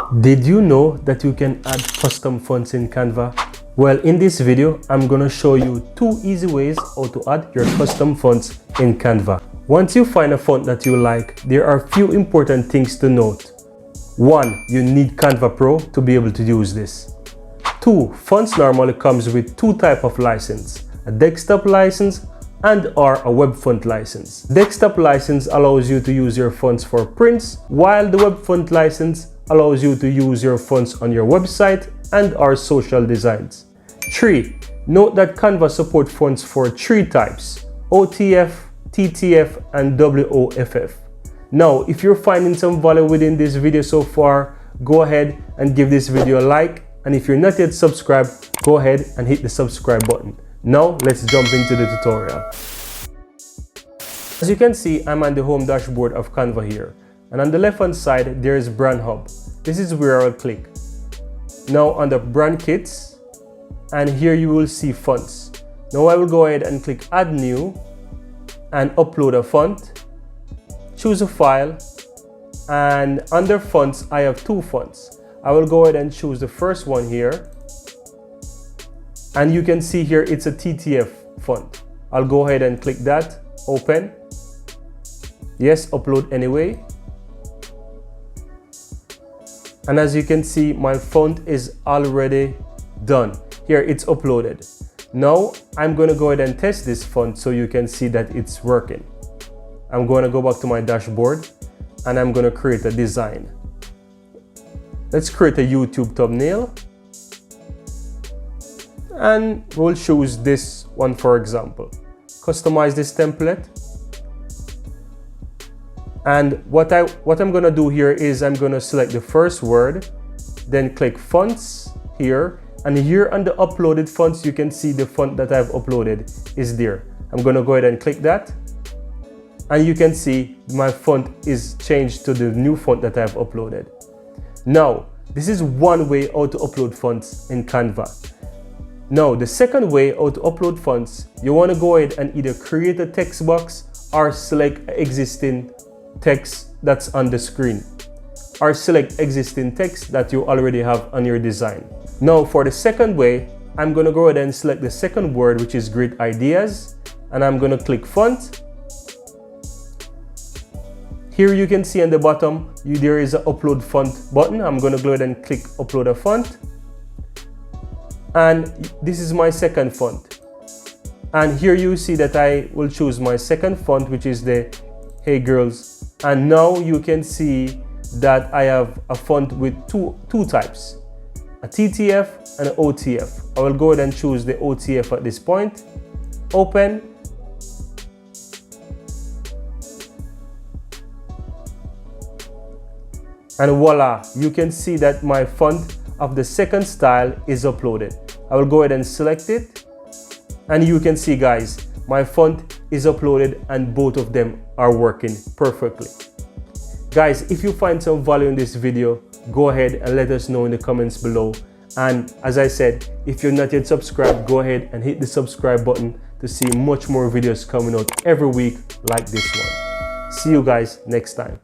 Did you know that you can add custom fonts in Canva? Well, in this video, I'm going to show you 2 easy ways how to add your custom fonts in Canva. Once you find a font that you like, there are a few important things to note. 1. You need Canva Pro to be able to use this. 2. Fonts normally comes with 2 types of license, a desktop license and/or a web font license. Desktop license allows you to use your fonts for prints, while the web font license allows you to use your fonts on your website and/or social designs. 3. Note that Canva supports fonts for 3 types: OTF, TTF, and WOFF. Now, if you're finding some value within this video so far, go ahead and give this video a like, and if you're not yet subscribed, go ahead and hit the subscribe button. Now, let's jump into the tutorial. As you can see, I'm on the home dashboard of Canva here, and on the left hand side there is Brand Hub. This is where I'll click. Now under Brand Kits, and here you will see fonts. Now I will go ahead and click Add New and upload a font. Choose a file, and under fonts I have 2 fonts. I will go ahead and choose the first one here, and you can see here it's a TTF font. I'll go ahead and click that, open. Yes, upload anyway. And as you can see, my font is already done. Here it's uploaded. Now I'm going to go ahead and test this font so you can see that it's working. I'm going to go back to my dashboard and I'm going to create a design. Let's create a YouTube thumbnail. And we'll choose this one for example. Customize this template. And what I'm going to do here is I'm going to select the first word, then click fonts here, and here on the uploaded fonts you can see the font that I've uploaded is there. I'm going to go ahead and click that, and you can see my font is changed to the new font that I've uploaded. Now this is one way how to upload fonts in Canva. Now the second way how to upload fonts, you want to go ahead and either create a text box or select existing text that's on the screen, or select existing text that you already have on your design. Now for the second way, I'm going to go ahead and select the second word, which is Great Ideas, and I'm going to click font. Here you can see on the bottom there is an upload font button. I'm going to go ahead and click upload a font, and this is my second font. And here you see that I will choose my second font, which is the Hey Girls. And now you can see that I have a font with two types, a TTF and an OTF. I will go ahead and choose the OTF at this point. Open. And voila, you can see that my font of the second style is uploaded. I will go ahead and select it, and you can see, guys, my font is uploaded and both of them are working perfectly. Guys, if you find some value in this video, go ahead and let us know in the comments below. And as I said, if you're not yet subscribed, go ahead and hit the subscribe button to see much more videos coming out every week like this one. See you guys next time.